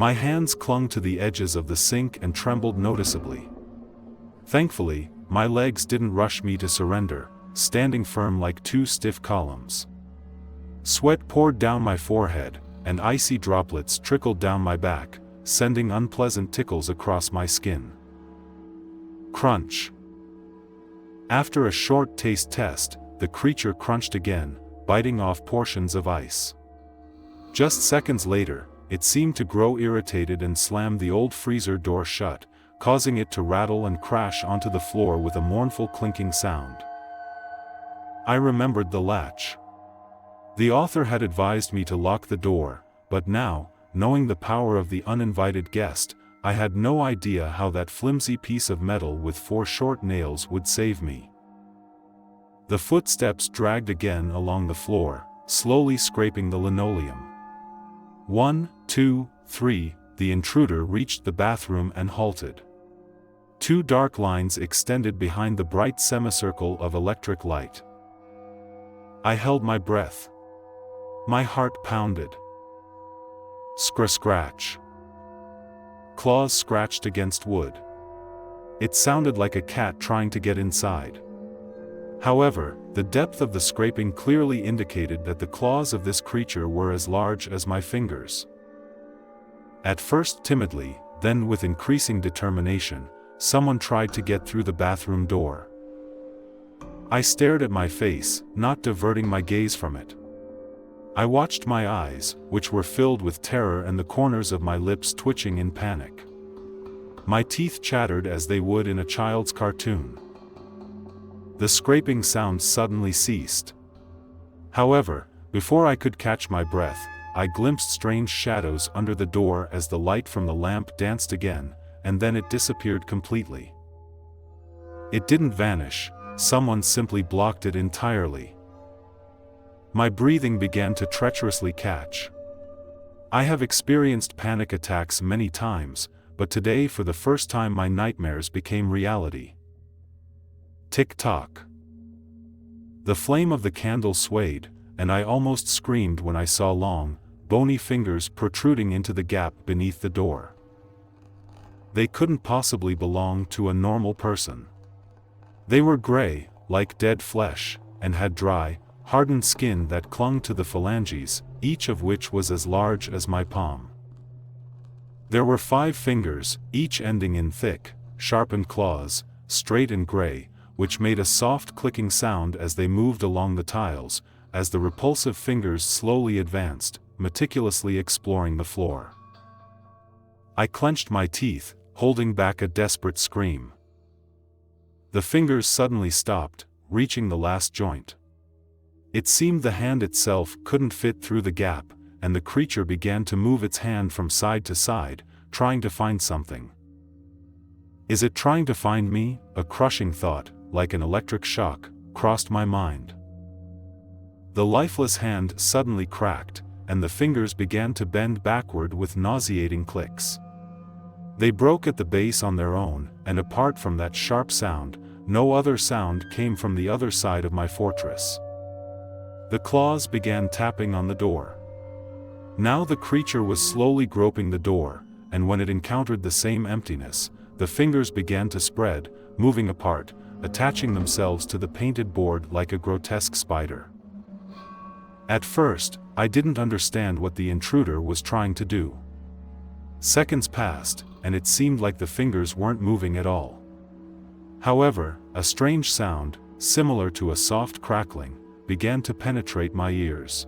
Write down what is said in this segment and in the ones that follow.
My hands clung to the edges of the sink and trembled noticeably. Thankfully, my legs didn't rush me to surrender, standing firm like two stiff columns. Sweat poured down my forehead, and icy droplets trickled down my back, sending unpleasant tickles across my skin. Crunch. After a short taste test, the creature crunched again, biting off portions of ice. Just seconds later, it seemed to grow irritated and slammed the old freezer door shut, causing it to rattle and crash onto the floor with a mournful clinking sound. I remembered the latch. The author had advised me to lock the door, but now, knowing the power of the uninvited guest, I had no idea how that flimsy piece of metal with 4 short nails would save me. The footsteps dragged again along the floor, slowly scraping the linoleum. 1, 2, 3, the intruder reached the bathroom and halted. 2 dark lines extended behind the bright semicircle of electric light. I held my breath. My heart pounded. Scratch. Claws scratched against wood. It sounded like a cat trying to get inside. However, the depth of the scraping clearly indicated that the claws of this creature were as large as my fingers. At first timidly, then with increasing determination, someone tried to get through the bathroom door. I stared at my face, not diverting my gaze from it. I watched my eyes, which were filled with terror and the corners of my lips twitching in panic. My teeth chattered as they would in a child's cartoon. The scraping sound suddenly ceased. However, before I could catch my breath, I glimpsed strange shadows under the door as the light from the lamp danced again, and then it disappeared completely. It didn't vanish, someone simply blocked it entirely. My breathing began to treacherously catch. I have experienced panic attacks many times, but today for the first time my nightmares became reality. Tick-tock. The flame of the candle swayed, and I almost screamed when I saw long, bony fingers protruding into the gap beneath the door. They couldn't possibly belong to a normal person. They were gray, like dead flesh, and had dry, hardened skin that clung to the phalanges, each of which was as large as my palm. There were 5 fingers, each ending in thick, sharpened claws, straight and gray, which made a soft clicking sound as they moved along the tiles, as the repulsive fingers slowly advanced, meticulously exploring the floor. I clenched my teeth, holding back a desperate scream. The fingers suddenly stopped, reaching the last joint. It seemed the hand itself couldn't fit through the gap, and the creature began to move its hand from side to side, trying to find something. Is it trying to find me? A crushing thought, like an electric shock, crossed my mind. The lifeless hand suddenly cracked, and the fingers began to bend backward with nauseating clicks. They broke at the base on their own, and apart from that sharp sound, no other sound came from the other side of my fortress. The claws began tapping on the door. Now the creature was slowly groping the door, and when it encountered the same emptiness, the fingers began to spread, moving apart, attaching themselves to the painted board like a grotesque spider. At first, I didn't understand what the intruder was trying to do. Seconds passed, and it seemed like the fingers weren't moving at all. However, a strange sound, similar to a soft crackling, began to penetrate my ears.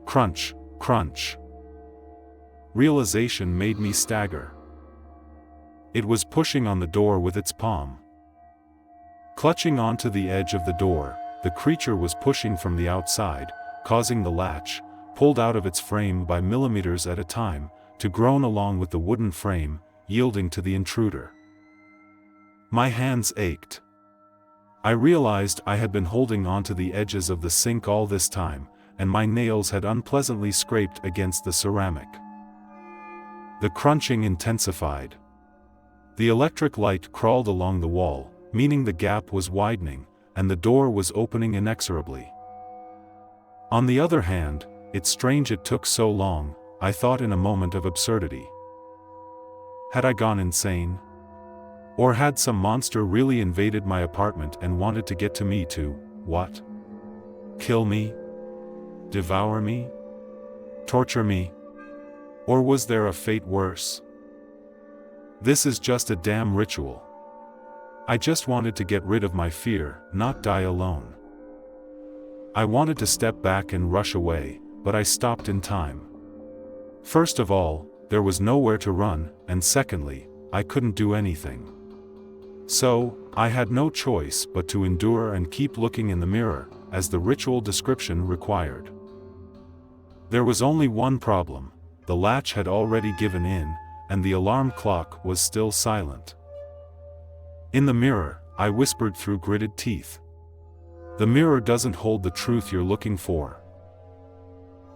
Crunch, crunch. Realization made me stagger. It was pushing on the door with its palm. Clutching onto the edge of the door, the creature was pushing from the outside, causing the latch, pulled out of its frame by millimeters at a time, to groan along with the wooden frame, yielding to the intruder. My hands ached. I realized I had been holding onto the edges of the sink all this time, and my nails had unpleasantly scraped against the ceramic. The crunching intensified. The electric light crawled along the wall, meaning the gap was widening, and the door was opening inexorably. On the other hand, it's strange it took so long. I thought in a moment of absurdity. Had I gone insane? Or had some monster really invaded my apartment and wanted to get to me to, what? Kill me? Devour me? Torture me? Or was there a fate worse? This is just a damn ritual. I just wanted to get rid of my fear, not die alone. I wanted to step back and rush away, but I stopped in time. First of all, there was nowhere to run, and secondly, I couldn't do anything. So, I had no choice but to endure and keep looking in the mirror, as the ritual description required. There was only one problem: the latch had already given in, and the alarm clock was still silent. In the mirror, I whispered through gritted teeth. The mirror doesn't hold the truth you're looking for.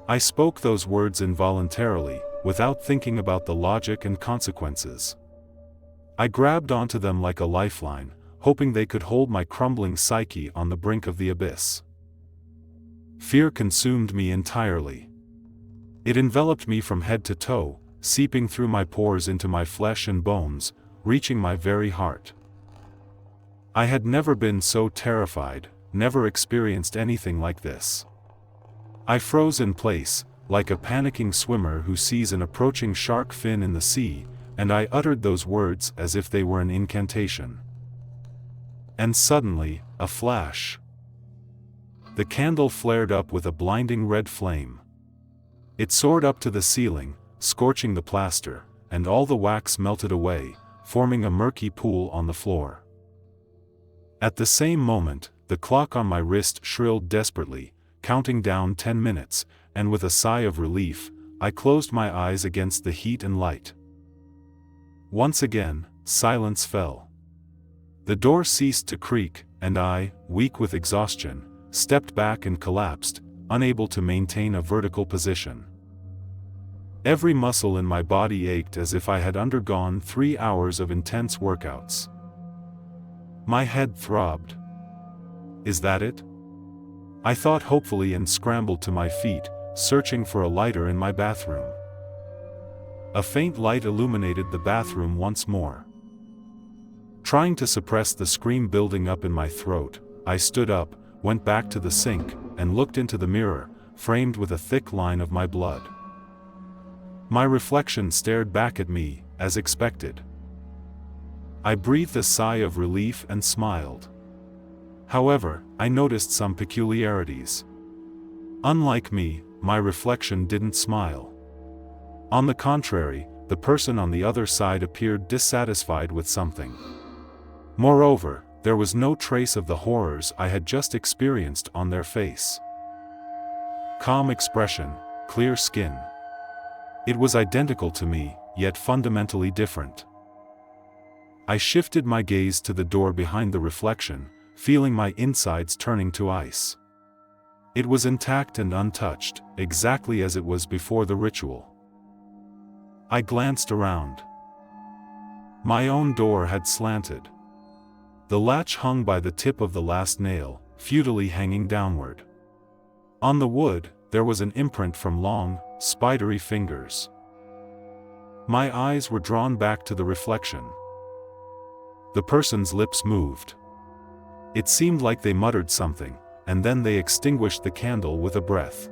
I spoke those words involuntarily, without thinking about the logic and consequences. I grabbed onto them like a lifeline, hoping they could hold my crumbling psyche on the brink of the abyss. Fear consumed me entirely. It enveloped me from head to toe, seeping through my pores into my flesh and bones, reaching my very heart. I had never been so terrified, never experienced anything like this. I froze in place, like a panicking swimmer who sees an approaching shark fin in the sea, and I uttered those words as if they were an incantation. And suddenly, a flash. The candle flared up with a blinding red flame. It soared up to the ceiling, scorching the plaster, and all the wax melted away, forming a murky pool on the floor. At the same moment, the clock on my wrist shrilled desperately, counting down 10 minutes, and with a sigh of relief, I closed my eyes against the heat and light. Once again, silence fell. The door ceased to creak, and I, weak with exhaustion, stepped back and collapsed, unable to maintain a vertical position. Every muscle in my body ached as if I had undergone 3 hours of intense workouts. My head throbbed. Is that it? I thought hopefully and scrambled to my feet, searching for a lighter in my bathroom. A faint light illuminated the bathroom once more. Trying to suppress the scream building up in my throat, I stood up, went back to the sink, and looked into the mirror, framed with a thick line of my blood. My reflection stared back at me, as expected. I breathed a sigh of relief and smiled. However, I noticed some peculiarities. Unlike me, my reflection didn't smile. On the contrary, the person on the other side appeared dissatisfied with something. Moreover, there was no trace of the horrors I had just experienced on their face. Calm expression, clear skin. It was identical to me, yet fundamentally different. I shifted my gaze to the door behind the reflection, feeling my insides turning to ice. It was intact and untouched, exactly as it was before the ritual. I glanced around. My own door had slanted. The latch hung by the tip of the last nail, futilely hanging downward. On the wood, there was an imprint from long, spidery fingers. My eyes were drawn back to the reflection. The person's lips moved. It seemed like they muttered something, and then they extinguished the candle with a breath.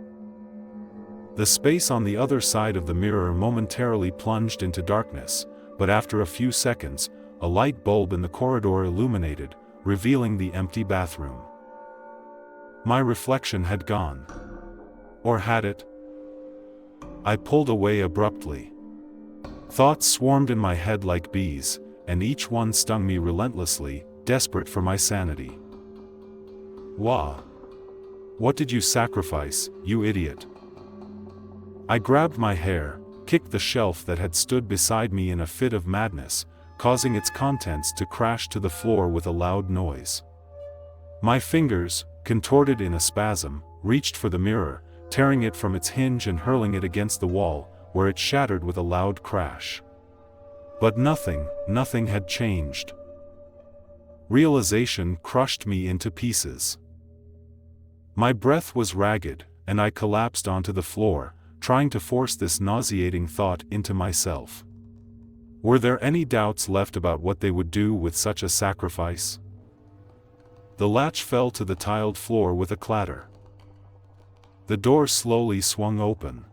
The space on the other side of the mirror momentarily plunged into darkness, but after a few seconds, a light bulb in the corridor illuminated, revealing the empty bathroom. My reflection had gone. Or had it? I pulled away abruptly. Thoughts swarmed in my head like bees, and each one stung me relentlessly, desperate for my sanity. Wah! What did you sacrifice, you idiot? I grabbed my hair, kicked the shelf that had stood beside me in a fit of madness, causing its contents to crash to the floor with a loud noise. My fingers, contorted in a spasm, reached for the mirror, tearing it from its hinge and hurling it against the wall, where it shattered with a loud crash. But nothing had changed. Realization crushed me into pieces. My breath was ragged, and I collapsed onto the floor, trying to force this nauseating thought into myself. Were there any doubts left about what they would do with such a sacrifice? The latch fell to the tiled floor with a clatter. The door slowly swung open.